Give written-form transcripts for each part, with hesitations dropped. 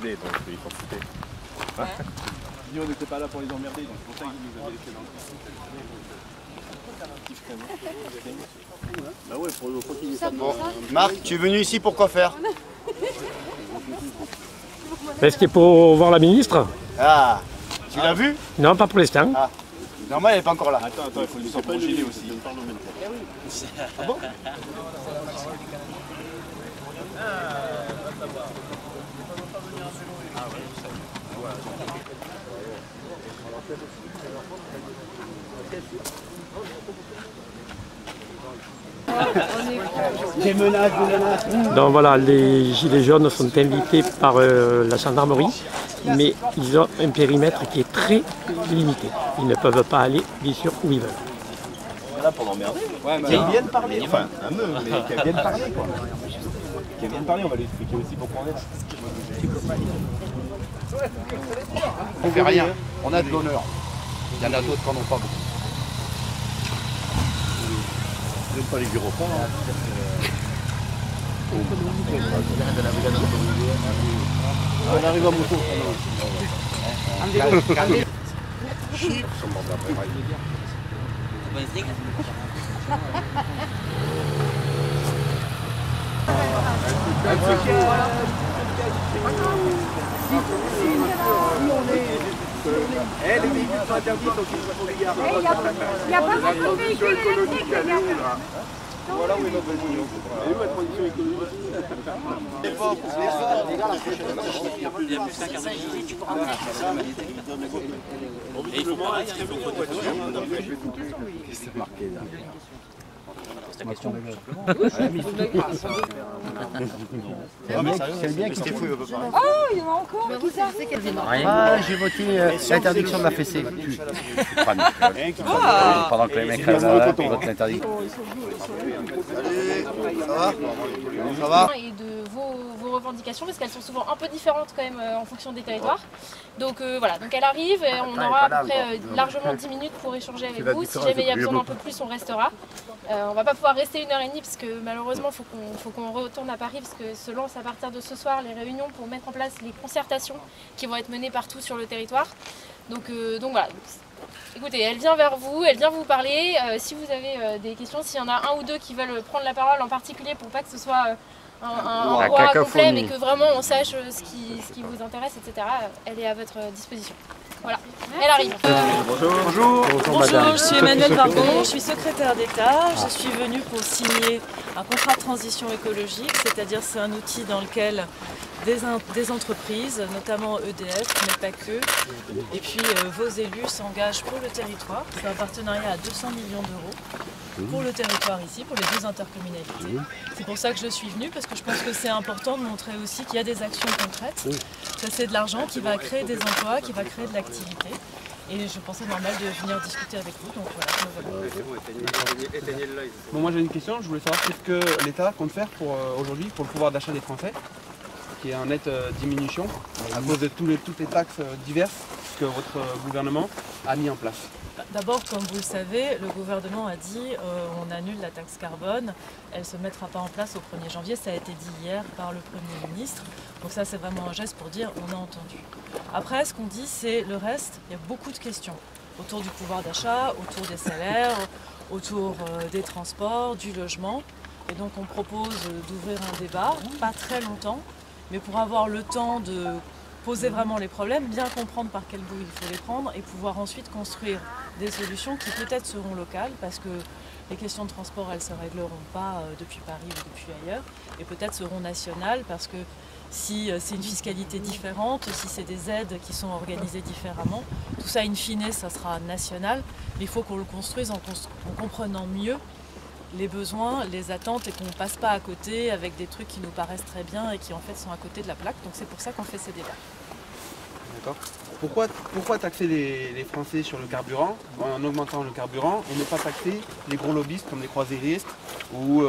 plaît, donc il faut foutre. Hein nous, on n'était pas là pour les emmerder, donc c'est pour ça qu'ils nous avaient laissé dans le... Bah ouais, pour qu'il y ait Bon. Marc, tu es venu ici pour quoi faire? Est-ce qu'il est pour voir la ministre? Ah, tu l'as vu? Non, pas pour l'instant. Ah, normal, elle n'est pas encore là. Attends, il faut le laisser pour gêner aussi. Ah bon? Donc voilà, les gilets jaunes sont invités par la gendarmerie, mais ils ont un périmètre qui est très limité. Ils ne peuvent pas aller, bien sûr, où ils veulent. Là pour l'emmerder. Ouais, mais qu'ils viennent parler, enfin, un peu, mais qu'elles viennent parler quoi. Qu'elles viennent parler, on va lui expliquer aussi pourquoi on est là. On fait rien, on a de l'honneur. Il y en a d'autres qui n'en ont pas beaucoup. J'aime pas les gyrophares. On arrive à moto. Eh, les véhicules sont interdits, donc ils sont regards. Il n'y a pas beaucoup de véhicules électriques, les gars. Voilà où est notre transition. Et où la transition écologique? Les gars, la prochaine fois, il y a plus qu'un quart d'heure. Et il faut pas inscrire le voiture. qu'est-ce que c'est marqué là? C'est question. C'est bien qu'il fouille, on peut pas. Oh, il y en a encore. Ah, j'ai voté l'interdiction de la fessée. Pendant que les mecs votent l'interdiction. Ça va? Ça va? Et de vos revendications, parce qu'elles sont souvent un peu différentes quand même en fonction des territoires. Donc voilà, donc elle arrive et on aura à peu près largement 10 minutes pour échanger avec vous. Si jamais il y a besoin d'un peu plus, on restera. On va pas pouvoir rester 1h30 parce que malheureusement il faut qu'on retourne à Paris parce que se lancent à partir de ce soir les réunions pour mettre en place les concertations qui vont être menées partout sur le territoire. Donc voilà. Écoutez, elle vient vers vous, elle vient vous parler. Si vous avez des questions, s'il y en a un ou deux qui veulent prendre la parole en particulier pour pas que ce soit un roi complet, mais que vraiment on sache ce qui vous intéresse, etc., elle est à votre disposition. Voilà, elle arrive. Bonjour. Bonjour, je suis Emmanuelle Vargon, je suis secrétaire d'État. Je suis venue pour signer un contrat de transition écologique, c'est-à-dire c'est un outil dans lequel des entreprises, notamment EDF, mais pas que, et puis vos élus s'engagent pour le territoire. C'est un partenariat à 200 millions d'euros pour le territoire ici, pour les 2 intercommunalités. C'est pour ça que je suis venue, parce que je pense que c'est important de montrer aussi qu'il y a des actions concrètes. Ça, c'est de l'argent qui va créer des emplois, qui va créer de l'activité. Et je pensais normal de venir discuter avec vous, donc voilà. Bon, moi j'ai une question, je voulais savoir qu'est-ce que l'État compte faire pour aujourd'hui pour le pouvoir d'achat des Français, qui est en nette diminution à cause de toutes les taxes diverses que votre gouvernement a mis en place. D'abord, comme vous le savez, le gouvernement a dit on annule la taxe carbone, elle ne se mettra pas en place au 1er janvier, ça a été dit hier par le Premier ministre. Donc ça c'est vraiment un geste pour dire on a entendu. Après ce qu'on dit c'est le reste, il y a beaucoup de questions autour du pouvoir d'achat, autour des salaires, autour des transports, du logement. Et donc on propose d'ouvrir un débat, pas très longtemps, mais pour avoir le temps de poser vraiment les problèmes, bien comprendre par quel bout il faut les prendre et pouvoir ensuite construire des solutions qui peut-être seront locales parce que les questions de transport elles ne se régleront pas depuis Paris ou depuis ailleurs et peut-être seront nationales parce que si c'est une fiscalité différente, si c'est des aides qui sont organisées différemment, tout ça in fine ça sera national, mais il faut qu'on le construise en comprenant mieux les besoins, les attentes et qu'on ne passe pas à côté avec des trucs qui nous paraissent très bien et qui en fait sont à côté de la plaque. Donc c'est pour ça qu'on fait ces débats. D'accord. Pourquoi taxer les Français sur le carburant en augmentant le carburant et ne pas taxer les gros lobbyistes comme les croisiéristes ou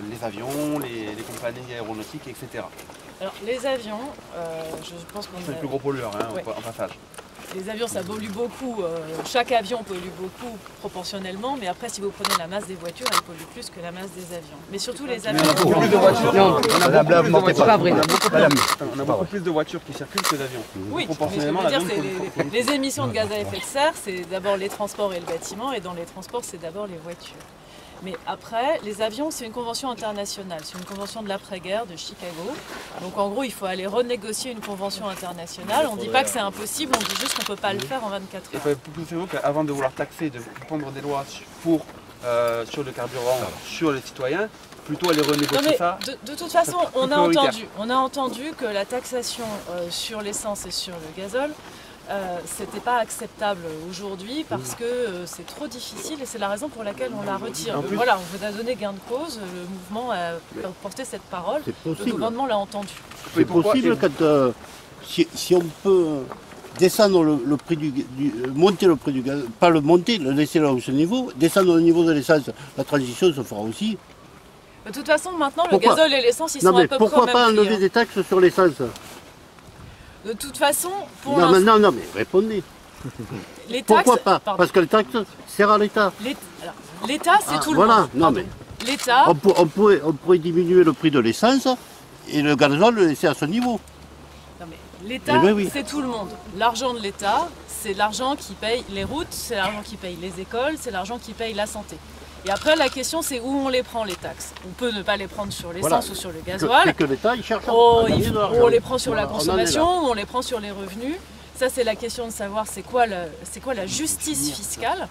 les avions, les compagnies aéronautiques, etc. Alors les avions, je pense qu'on c'est le plus gros pollueur hein, ouais. en passage. les avions ça pollue beaucoup, chaque avion pollue beaucoup proportionnellement, mais après si vous prenez la masse des voitures, elle pollue plus que la masse des avions. Mais surtout les avions. On a beaucoup plus de voitures. On a beaucoup plus de voitures qui circulent que d'avions. Oui, proportionnellement, les émissions de gaz à effet de serre, c'est d'abord les transports et le bâtiment, et dans les transports, c'est d'abord les voitures. Mais après, les avions, c'est une convention internationale, c'est une convention de l'après-guerre de Chicago. Donc en gros, il faut aller renégocier une convention internationale. On ne dit pas que c'est impossible, on dit juste qu'on ne peut pas le faire en 24 heures. Et pensez-vous qu'avant de vouloir taxer, de prendre des lois sur le carburant, sur les citoyens, plutôt aller renégocier ça? De toute façon, on a entendu que la taxation sur l'essence et sur le gazole, c'était pas acceptable aujourd'hui parce que c'est trop difficile et c'est la raison pour laquelle on la retire. Voilà, on vous a donné gain de cause, le mouvement a porté cette parole, le gouvernement l'a entendu. C'est possible quand si on peut descendre le prix monter le prix du gaz, pas le monter, le laisser là où ce niveau, descendre au niveau de l'essence, la transition se fera aussi. De toute façon, maintenant, le gazole et l'essence, ils sont à peu près pourquoi pas enlever des taxes sur l'essence? De toute façon, pour l'instant... Non, mais répondez. Les taxes, pourquoi pas? Parce que les taxes servent à l'État. L'État, c'est tout le monde. Non, mais l'État... On pourrait diminuer le prix de l'essence et le gazole le laisser à ce niveau. Non, mais l'État, c'est tout le monde. L'argent de l'État, c'est l'argent qui paye les routes, c'est l'argent qui paye les écoles, c'est l'argent qui paye la santé. Et après, la question, c'est où on les prend, les taxes. On peut ne pas les prendre sur l'essence ou sur le gasoil. C'est que l'État, il cherche on les prend sur la consommation, on les prend sur les revenus. Ça, c'est la question de savoir c'est quoi la justice fiscale.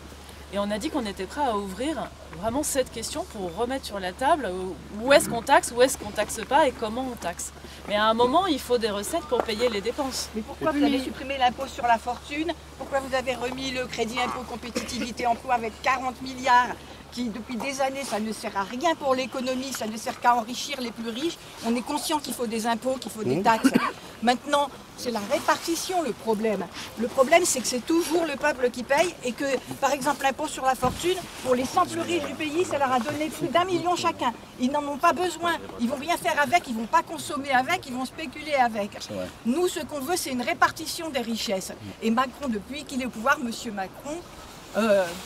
Et on a dit qu'on était prêt à ouvrir vraiment cette question pour remettre sur la table où est-ce qu'on taxe, où est-ce qu'on taxe pas et comment on taxe. Mais à un moment, il faut des recettes pour payer les dépenses. Mais pourquoi vous avez supprimé l'impôt sur la fortune? Pourquoi vous avez remis le crédit impôt compétitivité emploi avec 40 milliards qui, depuis des années, ça ne sert à rien pour l'économie, ça ne sert qu'à enrichir les plus riches? On est conscient qu'il faut des impôts, qu'il faut des taxes. Maintenant, c'est la répartition le problème. Le problème, c'est que c'est toujours le peuple qui paye et que, par exemple, l'impôt sur la fortune, pour les 100 plus riches du pays, ça leur a donné plus d'1 million chacun. Ils n'en ont pas besoin. Ils vont rien faire avec, ils vont pas consommer avec, ils vont spéculer avec. Nous, ce qu'on veut, c'est une répartition des richesses. Et Macron, depuis qu'il est au pouvoir, monsieur Macron,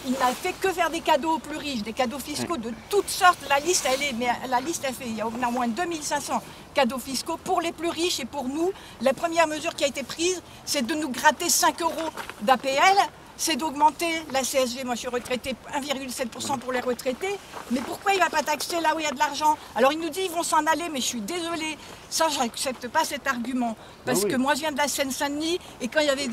il n'a fait que faire des cadeaux aux plus riches, des cadeaux fiscaux de toutes sortes. La liste, elle fait, il y a au moins 2500 cadeaux fiscaux pour les plus riches et pour nous. La première mesure qui a été prise, c'est de nous gratter 5 € d'APL, c'est d'augmenter la CSG. Moi, je suis retraité 1,7% pour les retraités. Mais pourquoi il ne va pas taxer là où il y a de l'argent? Alors, il nous dit qu'ils vont s'en aller, mais je suis désolée. Ça, je n'accepte pas cet argument. Parce que moi, je viens de la Seine-Saint-Denis, et quand il y avait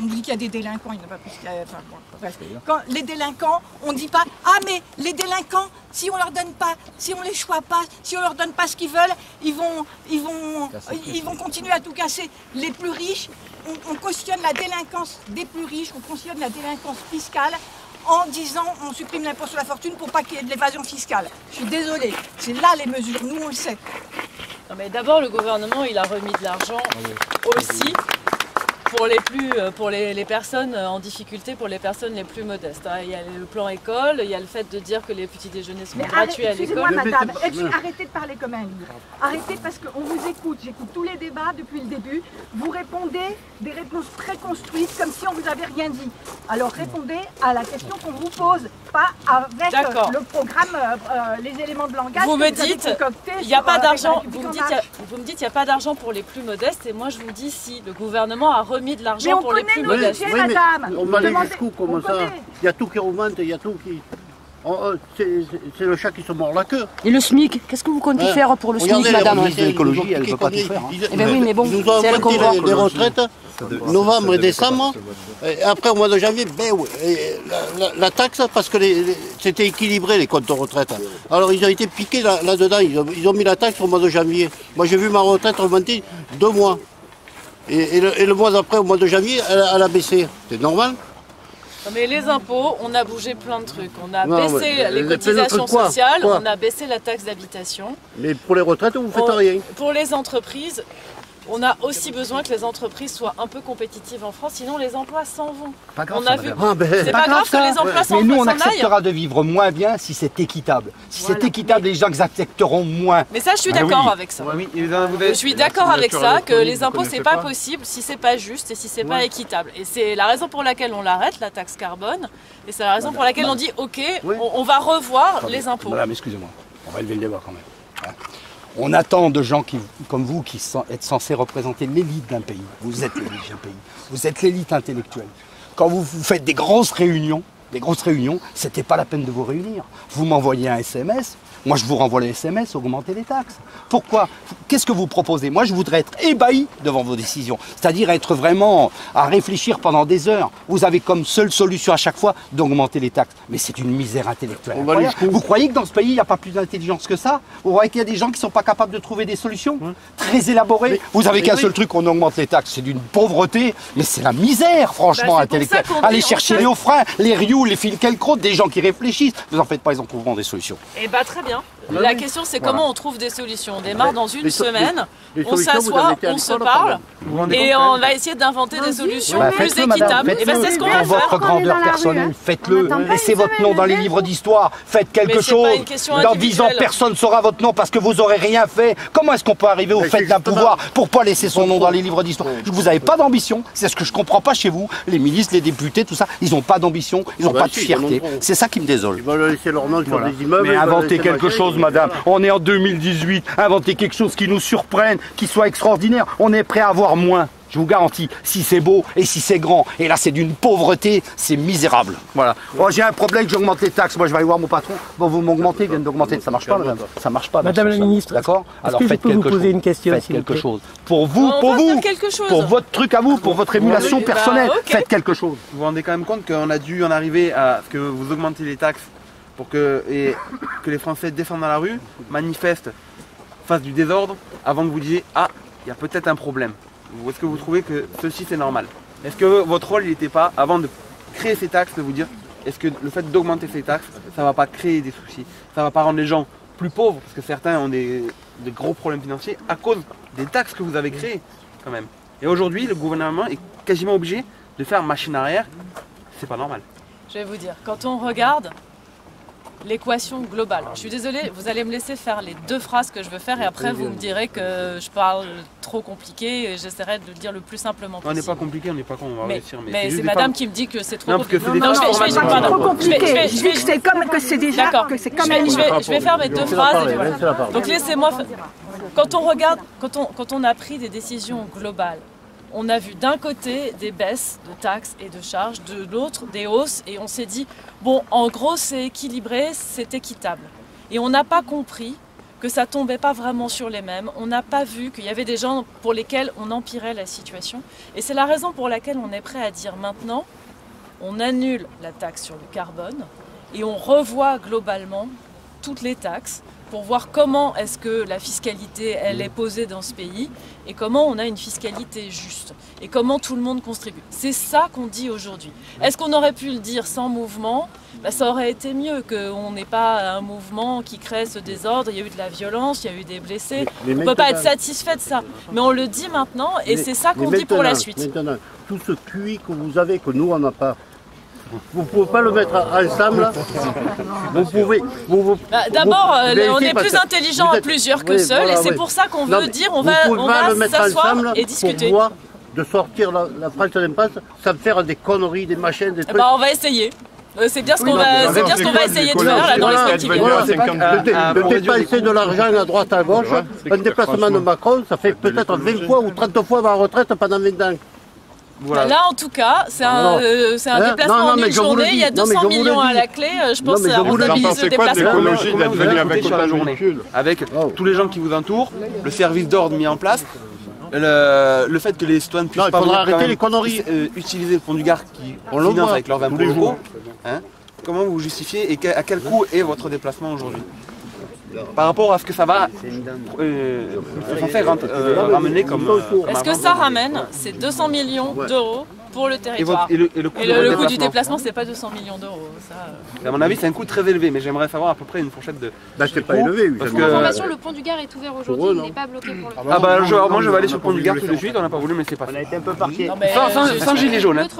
on dit qu'il y a des délinquants, il n'y en a pas plus qu'il y a... Enfin, bon, bref. Quand les délinquants, on ne dit pas « Ah, mais les délinquants, si on leur donne pas, si on les choisit pas, si on leur donne pas ce qu'ils veulent, ils vont continuer à tout casser. » Les plus riches, on cautionne la délinquance des plus riches, on cautionne la délinquance fiscale en disant on supprime l'impôt sur la fortune pour pas qu'il y ait de l'évasion fiscale. Je suis désolée, c'est là les mesures, nous on le sait. Non mais d'abord le gouvernement il a remis de l'argent aussi pour les personnes en difficulté, pour les personnes les plus modestes. Il y a le plan école, il y a le fait de dire que les petits déjeuners sont gratuits à l'école. Excusez-moi madame, arrêtez de parler comme un livre. Arrêtez parce qu'on vous écoute, j'écoute tous les débats depuis le début. Vous répondez des réponses préconstruites comme si on vous avait rien dit. Alors répondez à la question qu'on vous pose, pas avec le programme, les éléments de langage. Vous me dites, il n'y a pas d'argent. Vous me dites, il n'y a pas d'argent pour les plus modestes. Et moi, je vous dis si le gouvernement a remis de l'argent pour les plus modestes. Oui, mais on va aller jusqu'où comme ça? Il y a tout qui augmente, il y a tout qui... C'est le chat qui se mord la queue. Et le SMIC, qu'est-ce que vous comptez faire pour le SMIC, madame? L'écologie, elle ne peut pas tout faire. Eh bien oui, mais bon, ils nous ont augmenté les retraites, novembre et décembre. Et après, au mois de janvier, la taxe, parce que c'était équilibré, les comptes de retraite. Alors, ils ont été piqués là-dedans. Ils ont mis la taxe au mois de janvier. Moi, j'ai vu ma retraite augmenter 2 mois. Et le mois d'après, au mois de janvier, elle a baissé. C'est normal. Non mais les impôts, on a bougé plein de trucs. On a baissé les cotisations sociales, on a baissé la taxe d'habitation. Mais pour les retraites, vous ne faites rien. Pour les entreprises, On a aussi besoin que les entreprises soient un peu compétitives en France, sinon les emplois s'en vont. Pas grave, on a vu. c'est pas grave que les emplois s'en aillent. Mais nous, on acceptera de vivre moins bien si c'est équitable. Si c'est équitable, les gens accepteront moins. Mais ça, je suis d'accord avec ça. Je suis d'accord avec ça, que les impôts, c'est pas possible si c'est pas juste et si c'est pas équitable. Et c'est la raison pour laquelle on l'arrête, la taxe carbone. Et c'est la raison pour laquelle on dit, ok, on va revoir les impôts. Madame, excusez-moi, on va élever le débat quand même. On attend de gens comme vous qui sont censés représenter l'élite d'un pays. Vous êtes l'élite d'un pays. Vous êtes l'élite intellectuelle. Quand vous faites des grosses réunions, c'était pas la peine de vous réunir. Vous m'envoyez un SMS, moi je vous renvoie les SMS, augmenter les taxes. Pourquoi? Qu'est-ce que vous proposez? Moi je voudrais être ébahi devant vos décisions, c'est-à-dire être vraiment à réfléchir pendant des heures. Vous avez comme seule solution à chaque fois d'augmenter les taxes. Mais c'est une misère intellectuelle. Vous croyez que dans ce pays il n'y a pas plus d'intelligence que ça? Vous croyez qu'il y a des gens qui ne sont pas capables de trouver des solutions très élaborées? Vous avez qu'un seul truc, on augmente les taxes, c'est d'une pauvreté, mais c'est la misère franchement intellectuelle. Allez chercher les Hauts-Freins, les Rioux, les Finkielkraut, des gens qui réfléchissent. Vous en faites pas, ils en trouveront des solutions. Eh bien très bien. La question c'est comment on trouve des solutions. On démarre dans une semaine, on s'assoit, on se parle et on va essayer d'inventer des solutions plus équitables. Et c'est ce qu'on va faire. Pour votre grandeur personnelle, faites-le. Laissez votre nom dans les livres d'histoire. Faites quelque chose. Dans 10 ans, personne ne saura votre nom parce que vous n'aurez rien fait. Comment est-ce qu'on peut arriver au fait d'un pouvoir pour pas laisser son nom dans les livres d'histoire? Vous n'avez pas d'ambition. C'est ce que je comprends pas chez vous. Les ministres, les députés, tout ça, ils n'ont pas d'ambition, ils n'ont pas de fierté. C'est ça qui me désole. Ils veulent laisser leur nom sur des immeubles. Mais inventer quelque chose, madame. On est en 2018. Inventer quelque chose qui nous surprenne, qui soit extraordinaire. On est prêt à avoir moins. Je vous garantis, si c'est beau et si c'est grand. Et là, c'est d'une pauvreté, c'est misérable. Voilà. Oh, j'ai un problème, j'augmente les taxes. Moi, je vais aller voir mon patron. Bon, vous m'augmentez, viennent d'augmenter. Ça marche pas, madame. Ça marche pas. Madame la ministre, d'accord. Alors faites quelque chose. Vous poser une question, faites quelque chose. Pour vous, pour votre truc à vous, pour votre émulation personnelle, faites quelque chose. Vous vous rendez quand même compte qu'on a dû en arriver à ce que vous augmentez les taxes pour que les Français descendent dans la rue, manifestent, fassent du désordre, avant que vous disiez « Ah, il y a peut-être un problème ». Est-ce que vous trouvez que ceci c'est normal? Est-ce que votre rôle il n'était pas, avant de créer ces taxes, de vous dire est-ce que le fait d'augmenter ces taxes, ça ne va pas créer des soucis? Ça ne va pas rendre les gens plus pauvres, parce que certains ont des gros problèmes financiers à cause des taxes que vous avez créées quand même. Et aujourd'hui, le gouvernement est quasiment obligé de faire machine arrière. C'est pas normal. Je vais vous dire, quand on regarde l'équation globale. Je suis désolée, vous allez me laisser faire les 2 phrases que je veux faire et après vous me direz que je parle trop compliqué et j'essaierai de le dire le plus simplement possible. On n'est pas compliqué, on n'est pas con, on va réussir. Mais c'est madame qui me dit que c'est trop compliqué. Non, trop compliqué. Je dis que c'est comme que c'est déjà. Je vais faire mes 2 phrases. Donc laissez-moi. Quand on regarde, quand on a pris des décisions globales, on a vu d'un côté des baisses de taxes et de charges, de l'autre des hausses, et on s'est dit, bon, en gros c'est équilibré, c'est équitable. Et on n'a pas compris que ça tombait pas vraiment sur les mêmes, on n'a pas vu qu'il y avait des gens pour lesquels on empirait la situation. Et c'est la raison pour laquelle on est prêt à dire maintenant, on annule la taxe sur le carbone, et on revoit globalement toutes les taxes, pour voir comment est-ce que la fiscalité elle est posée dans ce pays et comment on a une fiscalité juste et comment tout le monde contribue. C'est ça qu'on dit aujourd'hui. Est-ce qu'on aurait pu le dire sans mouvement? Ça aurait été mieux qu'on n'ait pas un mouvement qui crée ce désordre. Il y a eu de la violence, il y a eu des blessés. On ne peut pas être satisfait de ça. Mais on le dit maintenant et c'est ça qu'on dit pour la suite. Maintenant, tout ce QI que vous avez, que nous on n'a pas, vous ne pouvez pas le mettre ensemble. Vous pouvez. D'abord, on est plus intelligent à plusieurs que seul, et c'est pour ça qu'on veut dire on va s'asseoir et discuter. Pour voir de sortir la France d'impasse sans faire des conneries, des machins, des trucs. On va essayer. C'est bien ce qu'on va essayer de faire là, dans les semaines qui viennent. De dépenser de l'argent à droite à gauche, un déplacement de Macron, ça fait peut-être 20 fois ou 30 fois ma retraite pendant 20 ans. Voilà. Là, en tout cas, c'est un déplacement en une journée. Il y a 200 millions à la clé. Je pense à rentabiliser le déplacement. D'être venu avec la journée, avec tous les gens qui vous entourent, le service d'ordre mis en place, le fait que les citoyens puissent pas arrêter les conneries. Utiliser le pont du Gard qui finance avec leurs impôts locaux. Comment vous justifiez et à quel coût est votre déplacement aujourd'hui? Par rapport à ce que ça va censé ramener comme... Est-ce que ça ramène ces 200 millions d'euros pour le territoire. Et le coût du déplacement, c'est pas 200 millions d'euros. À mon avis, c'est un coût très élevé, mais j'aimerais savoir à peu près une fourchette de. C'est pas élevé, oui. Pour information, le pont du Gard est ouvert aujourd'hui, il n'est pas bloqué pour le Ah bah moi je vais aller sur le pont du Gard tout de suite, on n'a pas voulu, mais c'est pas. On a été un peu parqué. Sans gilet jaune. L'autre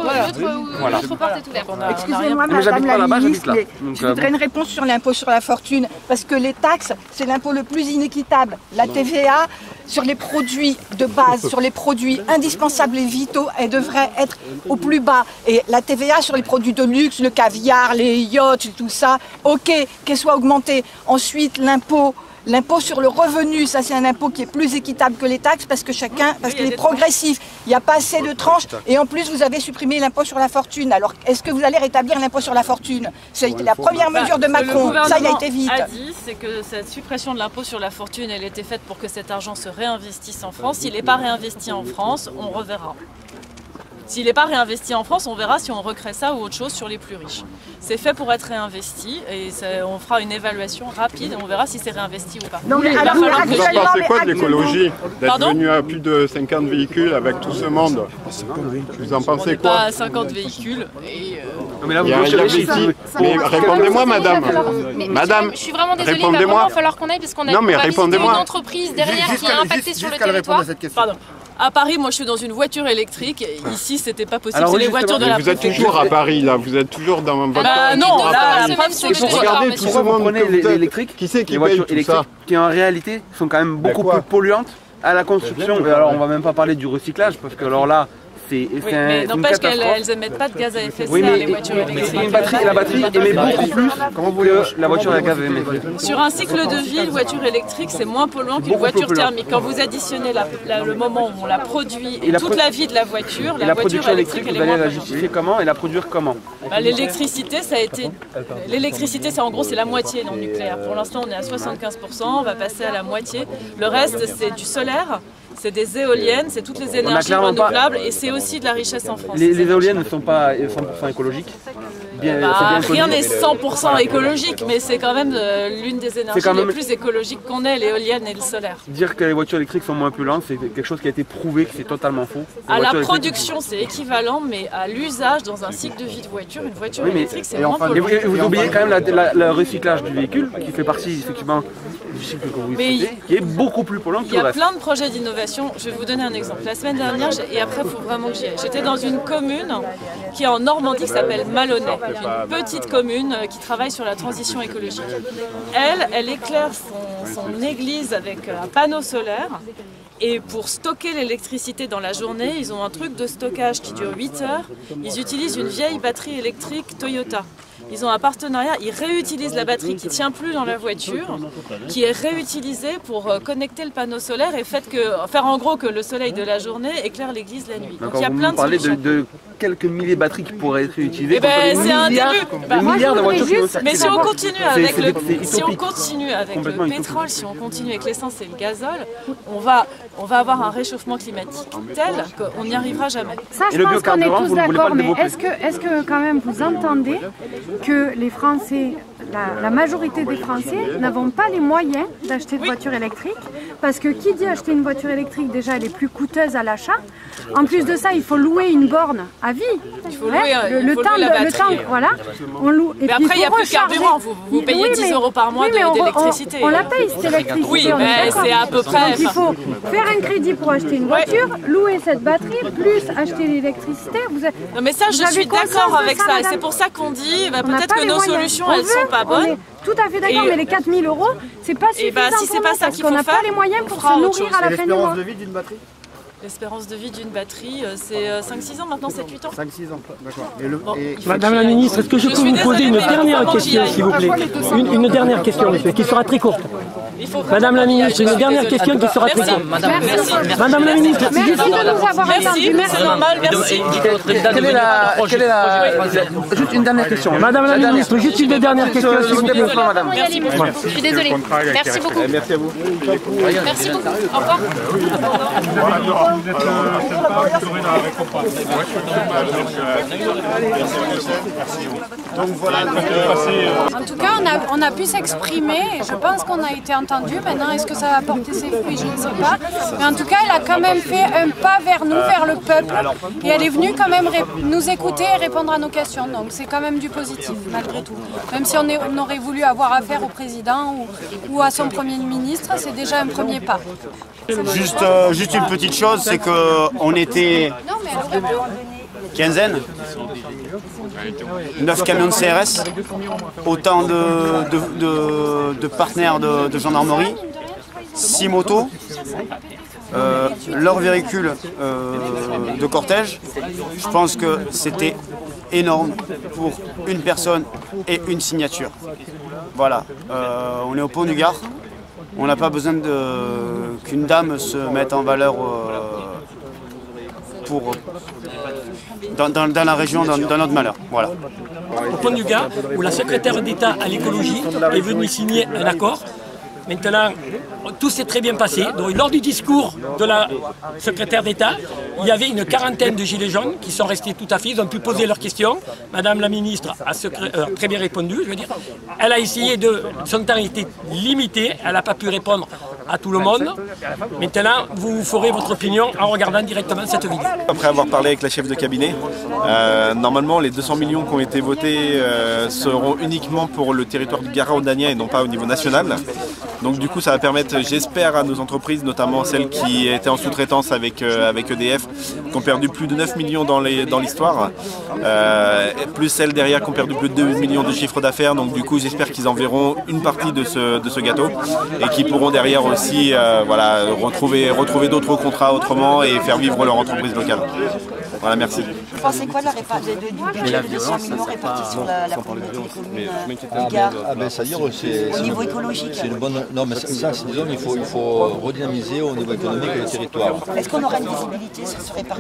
porte est ouverte. Excusez-moi, madame la ministre, mais je voudrais une réponse sur l'impôt sur la fortune, parce que les taxes, c'est l'impôt le plus inéquitable. La TVA, sur les produits de base, sur les produits indispensables et vitaux, elle devrait être au plus bas. Et la TVA sur les produits de luxe, le caviar, les yachts, tout ça, ok, qu'elle soit augmentée. Ensuite, l'impôt sur le revenu, ça c'est un impôt qui est plus équitable que les taxes parce qu'il est progressif. Il n'y a pas assez de tranches et en plus vous avez supprimé l'impôt sur la fortune. Alors est-ce que vous allez rétablir l'impôt sur la fortune? C'est la première mesure de Macron, ça il a été vite. Ce que le gouvernement a dit, c'est que cette suppression de l'impôt sur la fortune, elle était faite pour que cet argent se réinvestisse en France. S'il n'est pas réinvesti en France, on reverra. S'il n'est pas réinvesti en France, on verra si on recrée ça ou autre chose sur les plus riches. C'est fait pour être réinvesti et on fera une évaluation rapide et on verra si c'est réinvesti ou pas. Non, mais alors, vous en pensez quoi de l'écologie? D'être venu à plus de 50 véhicules avec tout ce monde? Vous en pensez quoi? Pas à 50 véhicules et... Mais là, vous mais répondez-moi, madame. Madame, je suis vraiment désolée, il va vraiment falloir qu'on aille parce qu'on a une entreprise derrière qui est impactée sur le territoire. Pardon. À Paris, moi je suis dans une voiture électrique. Ici, c'était pas possible. C'est les voitures de la Vous êtes toujours à Paris, là. Vous êtes toujours dans votre. Non, là, la preuve, c'est que regardez tout ce monde. Vous prenez l'électrique. Qui c'est qui les voitures électriques qui en réalité sont quand même beaucoup plus polluantes à la construction. Et alors, on va même pas parler du recyclage parce que alors là. Mais n'empêche qu'elles émettent pas de gaz à effet de serre, les voitures électriques. La batterie émet beaucoup plus que la voiture à gaz à effet de serre. Sur un cycle de vie, une voiture électrique, c'est moins polluant qu'une voiture thermique. Quand vous additionnez le moment où on la produit et toute la vie de la voiture, la voiture électrique, elle est moins polluante. Vous allez la justifier comment et la produire comment? L'électricité, ça a été... L'électricité, c'est en gros, c'est la moitié dans le nucléaire. Pour l'instant, on est à 75%, on va passer à la moitié. Le reste, c'est du solaire. C'est des éoliennes, c'est toutes les énergies renouvelables et c'est aussi de la richesse en France. Les éoliennes ne sont pas 100% écologiques. Rien n'est 100% écologique, mais c'est quand même l'une des énergies les plus écologiques qu'on ait, l'éolienne et le solaire. Dire que les voitures électriques sont moins polluantes, c'est quelque chose qui a été prouvé que c'est totalement faux. À la production, c'est équivalent, mais à l'usage, dans un cycle de vie de voiture, une voiture électrique, c'est moins polluant. Et vous oubliez quand même le recyclage du véhicule, qui fait partie effectivement du cycle que vous citez, qui est beaucoup plus polluant que le reste. Il y a plein de projets d'innovation. Je vais vous donner un exemple. La semaine dernière, et après, il faut vraiment que j'y aille. J'étais dans une commune qui est en Normandie, qui s'appelle Malonnais. Une petite commune qui travaille sur la transition écologique. Elle éclaire son église avec un panneau solaire. Et pour stocker l'électricité dans la journée, ils ont un truc de stockage qui dure 8 heures. Ils utilisent une vieille batterie électrique Toyota. Ils ont un partenariat, ils réutilisent la batterie qui ne tient plus dans la voiture, qui est réutilisée pour connecter le panneau solaire et faire en gros que le soleil de la journée éclaire l'église la nuit. Donc il y a plein de solutions. De quelques milliers de batteries qui pourraient être réutilisées. C'est un début. Milliards de voitures qui vont circuler. Mais si on continue avec le pétrole, si on continue avec l'essence et le gazole, on va avoir un réchauffement climatique tel qu'on n'y arrivera jamais. Ça, je pense qu'on est tous d'accord, mais est-ce que quand même vous entendez que les Français, la majorité des Français n'avons pas les moyens d'acheter une voiture électrique, parce que qui dit acheter une voiture électrique, déjà elle est plus coûteuse à l'achat. En plus de ça, il faut louer une borne à vie. Il faut louer le temps, voilà. On loue. Mais après, il n'y a plus de carburant. Vous payez 10 € par mois d'électricité. On la paye cette électricité. Oui, mais c'est à peu près. Donc il faut faire un crédit pour acheter une voiture, louer cette batterie, plus acheter l'électricité. Non, mais ça, je suis d'accord avec ça. Et c'est pour ça qu'on dit peut-être que nos solutions, elles ne sont pas bonnes. Tout à fait d'accord, mais les 4 000 €, c'est pas suffisant si c'est pas ça qu'il faut faire, parce qu'on n'a pas les moyens pour se nourrir à la fin du mois. L'espérance de vie d'une batterie? L'espérance de vie d'une batterie, c'est 5-6 ans, maintenant 7-8 ans. 5-6 ans, d'accord. Madame la ministre, est-ce que je peux vous poser une dernière question, s'il vous plaît? Une dernière question, monsieur, qui sera très courte. Madame la ministre, une dernière question qui sera très courte. Madame la ministre, merci de nous avoir entendus. C'est normal, merci. Juste une dernière question. Madame la ministre, juste une dernière question, s'il vous plaît. Merci beaucoup. Je suis désolée. Merci beaucoup. Merci à vous. Merci beaucoup. Au revoir. En tout cas, on a pu s'exprimer et je pense qu'on a été entendu. entendu. Maintenant, est-ce que ça va porter ses fruits? Je ne sais pas. Mais en tout cas, elle a quand même fait un pas vers nous, vers le peuple. Et elle est venue quand même nous écouter et répondre à nos questions. Donc c'est quand même du positif, malgré tout. Même si on aurait voulu avoir affaire au président ou à son Premier ministre, c'est déjà un premier pas. Juste une petite chose, c'est qu'on était quinzaine, 9 camions de CRS, autant de partenaires de gendarmerie, 6 motos, leur véhicule de cortège. Je pense que c'était énorme pour une personne et une signature. Voilà, on est au Pont du Gard. On n'a pas besoin qu'une dame se mette en valeur dans la région, dans notre malheur. Voilà. Au Pont du Gard, où la secrétaire d'État à l'écologie est venue signer un accord. Maintenant, tout s'est très bien passé. Donc, lors du discours de la secrétaire d'État, il y avait une quarantaine de gilets jaunes qui sont restés tout à fait. Ils ont pu poser leurs questions. Madame la ministre a très bien répondu, je veux dire. Elle a essayé son temps était limité. Elle n'a pas pu répondre à tout le monde. Maintenant, vous ferez votre opinion en regardant directement cette vidéo. Après avoir parlé avec la chef de cabinet, normalement les 200 millions qui ont été votés seront uniquement pour le territoire du Gard rhodanien et non pas au niveau national. Donc du coup ça va permettre, j'espère, à nos entreprises, notamment celles qui étaient en sous-traitance avec EDF, qui ont perdu plus de 9 millions dans l'histoire, plus celles derrière qui ont perdu plus de 2 millions de chiffre d'affaires. Donc du coup j'espère qu'ils en verront une partie de ce gâteau et qu'ils pourront derrière aussi voilà, retrouver d'autres contrats autrement et faire vivre leur entreprise locale. Voilà, merci. Vous pensez quoi de du budget de 200 millions répartis sur la communauté des Gard? C'est-à-dire, au niveau écologique. C'est une bonne. Non, mais ça, disons, il faut redynamiser au niveau économique le territoire. Est-ce qu'on aura une visibilité sur cette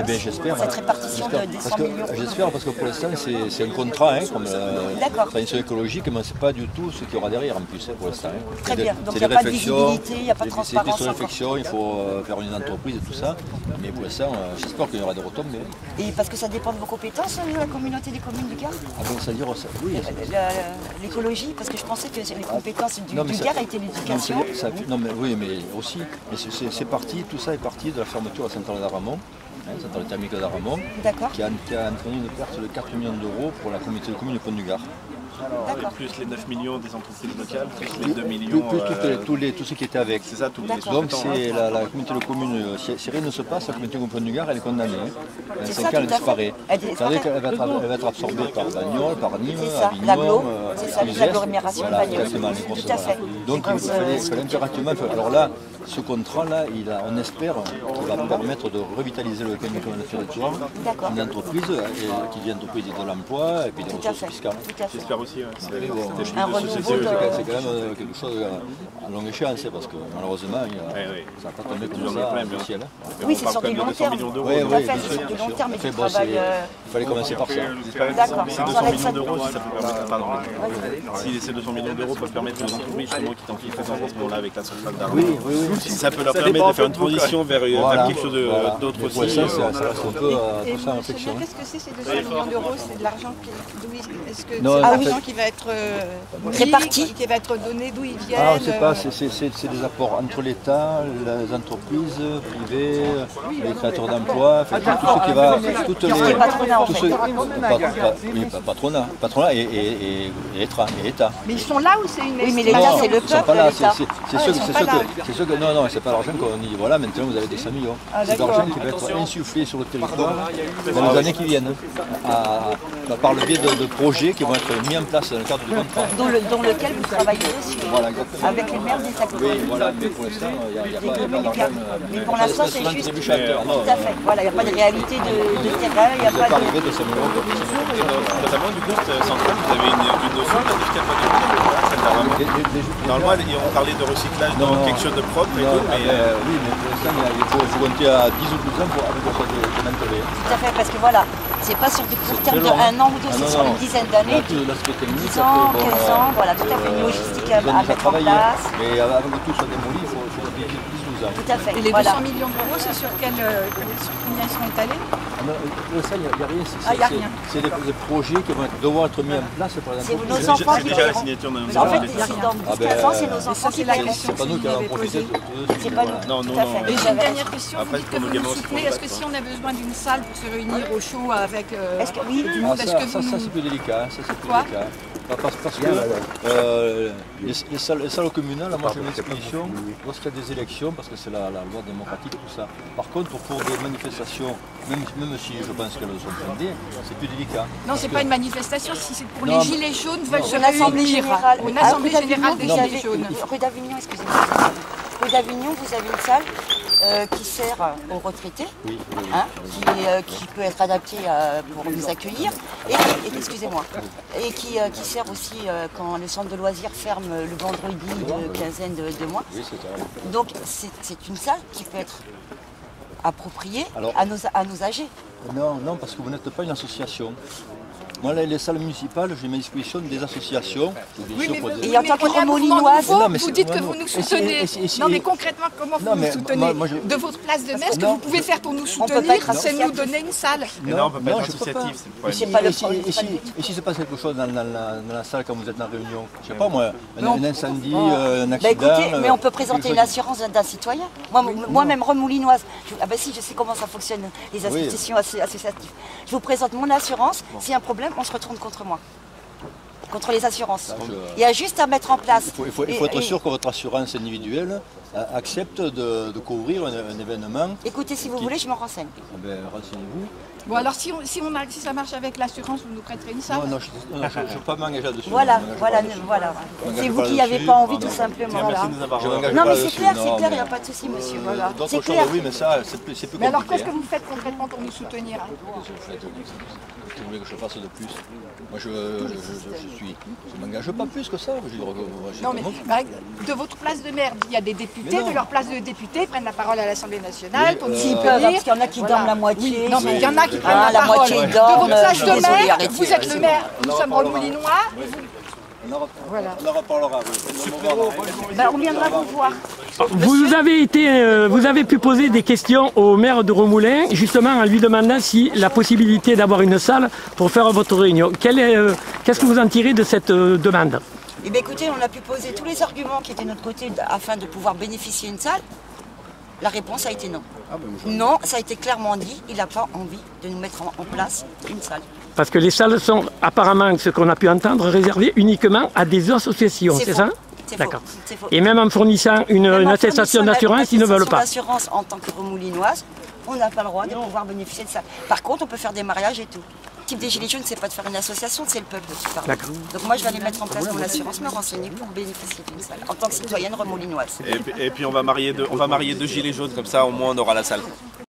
répartition de 200 millions? J'espère, parce que pour l'instant, c'est un contrat, comme la transition écologique, mais ce n'est pas du tout ce qu'il y aura derrière en plus pour l'instant. Très bien, donc il n'y a pas de visibilité, il n'y a pas de transparence. C'est des réflexions, il faut faire une entreprise et tout ça, mais pour l'instant, j'espère qu'il y aura des retombées. Et parce que ça dépend de vos compétences, la communauté des communes du Gard? Ah bon, c'est-à-dire oui. L'écologie, parce que je pensais que les compétences du Gard étaient l'éducation. Non, mais oui, mais aussi, c'est parti, tout ça est parti de la fermeture à Saint-André-d'Aramont, centrale thermique d'Aramont, qui a entraîné une perte de 4 millions d'euros pour la communauté de communes du Pont du Gard. Plus les 9 millions des entreprises locales, plus les 2 millions... Tout ce qui était avec. C'est ça, tous les donc c'est la communauté de communes, si rien ne se passe, la communauté de Pont du Gard, elle est condamnée. Dans 5 ans, elle disparaît. C'est-à-dire qu'elle va être absorbée par Bagnols, par Nîmes, Avignon, l'agglomération de Bagnols. Tout à fait. Donc il fallait impérativement... Alors là, ce contrat-là, on espère qu'il va permettre de revitaliser le territoire, une entreprise qui dit entreprise de l'emploi et puis des ressources fiscales. J'espère aussi. C'est quand même quelque chose à longue échéance, parce que malheureusement, ça n'a pas tombé comme ça du ciel. Oui, c'est sur du long terme. Oui, c'est sur du long terme, mais du travail... Il fallait commencer par ça. D'accord. Ces 200 millions d'euros, si ça peut permettre... Pardon. Si ces 200 millions d'euros peuvent permettre aux entreprises justement qui t'en font en ce moment-là avec la centrale d'Aramont, si ça peut leur permettre de faire une transition vers quelque chose d'autre aussi. Ça reste un peu tout ça en réflexion. Qu'est-ce que c'est ces 200 millions d'euros? C'est de l'argent qui va être réparti, qui va être donné, d'où ils viennent? Ah, c'est pas, c'est des apports entre l'État, les entreprises privées, les créateurs d'emplois, tout ce qui va, toutes les patronat et État. Mais ils sont là ou c'est une? Oui, mais l'État c'est le peuple. C'est ceux que non, c'est pas l'argent qu'on dit. Voilà, maintenant vous avez 200 millions. C'est l'argent qui va être insufflé sur le territoire dans les années qui viennent, par le biais de projets qui vont être mis en place dans le cadre du contrat. Dans lequel vous travaillez aussi, avec les maires des acteurs. Oui, voilà, mais pour l'instant, il n'y a pas d'argent. Mais pour l'instant, c'est juste. Tout à fait. Voilà, il n'y a pas de réalité de terrain, il n'y a pas de. Arrivé 200 millions. Notamment, du coup, centrale, vous avez une notion de normalement, on parlait de recyclage dans quelque chose de propre et tout, mais... Oui, mais pour l'instant, il faut compter à 10 ou 12 ans pour avec ça démanteler. Tout à fait, parce que voilà, C'est pas sur des courts termes de 1 an ou 2, c'est sur une dizaine d'années. 10 ans, 15 ans, voilà, tout à fait, une logistique à mettre en place. Mais avant que tout soit démoli, il faut 10-12 ans. Tout à fait. Et les 200 millions d'euros, c'est sur combien ils sont étalés? Ça, il n'y a rien. Ah, il n'y a rien. C'est des projets qui vont devoir être mis en place par exemple. C'est nos enfants qui déjà la signature d'un En fait, dans 15 ans, c'est nos enfants qui paieront. C'est pas nous qui allons profiter. C'est pas nous. Non, non, tout à non. fait. Et j'ai une dernière question, vous dites que vous nous soutenez. Est-ce que si on a besoin d'une salle pour se réunir au chaud avec du monde, est-ce que vous Ça, c'est plus délicat. Parce que les salles communales, moi j'ai une exposition lorsqu'il y a des élections, parce que c'est la loi démocratique, tout ça. Par contre, pour des manifestations, même si je pense qu'elles sont fondées, c'est plus délicat. Non, c'est pas une manifestation, si c'est pour les gilets jaunes, veulent se l'Assemblée réunir. générale. Une assemblée générale des gilets jaunes. Rue d'Avignon, excusez-moi. Rue d'Avignon, vous avez une salle qui sert aux retraités, qui peut être adaptée pour nous accueillir, et qui sert aussi quand le centre de loisirs ferme le vendredi de quinzaine de mois. Donc c'est une salle qui peut être appropriée à nos âgés. Non, parce que vous n'êtes pas une association. Moi, les salles municipales, j'ai mes dispositions des associations. Oui, mais et en tant que remolinoise, vous dites que vous nous soutenez. Non, mais concrètement, comment vous nous soutenez? De votre place de maire, ce que vous pouvez faire pour nous soutenir, c'est nous donner une salle. Mais non, on ne peut pas être associatif. Et si se passe quelque chose dans la salle quand vous êtes en réunion? Je ne sais pas moi, un incendie, un accident... Écoutez, mais on peut présenter une assurance d'un citoyen. Moi-même, remoulinoise, si, je sais comment ça fonctionne, les associations associatives. Je vous présente mon assurance, s'il y a un problème, on se retourne contre moi, contre les assurances. Il y a juste à mettre en place. Il faut être sûr que votre assurance individuelle accepte de couvrir un événement. Écoutez, si vous voulez, je me renseigne. Renseignez-vous. Bon, alors si ça marche avec l'assurance, vous nous prêterez une salle? Non, je ne peux pas m'engager là-dessus. Voilà. C'est vous qui n'avez pas envie, tout simplement. Non, mais c'est clair, il n'y a pas de souci, monsieur. C'est clair. Oui, mais ça, c'est plus compliqué. Mais alors, qu'est-ce que vous faites concrètement pour nous soutenir? Qu'est-ce que vous voulez que je fasse de plus? Moi, je ne m'engage pas plus que ça. Non, mais de votre place de maire, il y a des députés, de leur place de député, prennent la parole à l'Assemblée nationale pour nous soutenir. Parce qu'il y en a qui dorment la moitié. Non, mais il y en a qui prennent la parole. moitié dorment. De votre place de maire, vous êtes le maire, nous sommes remoulinois. On en reparlera. On viendra vous voir. Vous avez pu poser des questions au maire de Remoulins, justement en lui demandant si la possibilité d'avoir une salle pour faire votre réunion. Qu'est-ce que vous en tirez de cette demande? Eh bien, écoutez, on a pu poser tous les arguments qui étaient de notre côté afin de pouvoir bénéficier d'une salle. La réponse a été non. Non, ça a été clairement dit, il n'a pas envie de nous mettre en place une salle. Parce que les salles sont apparemment, ce qu'on a pu entendre, réservées uniquement à des associations, c'est ça? D'accord. Et même en fournissant une attestation d'assurance, ils ne veulent pas. L'assurance en tant que remoulinoise, on n'a pas le droit de pouvoir bénéficier de ça. Par contre, on peut faire des mariages et tout. Le type des Gilets jaunes, c'est pas de faire une association, c'est le peuple qui parle. Donc moi, je vais aller mettre en place mon assurance, me renseigner pour bénéficier d'une salle, en tant que citoyenne remoulinoise. Et puis on va marier deux Gilets jaunes, comme ça au moins on aura la salle.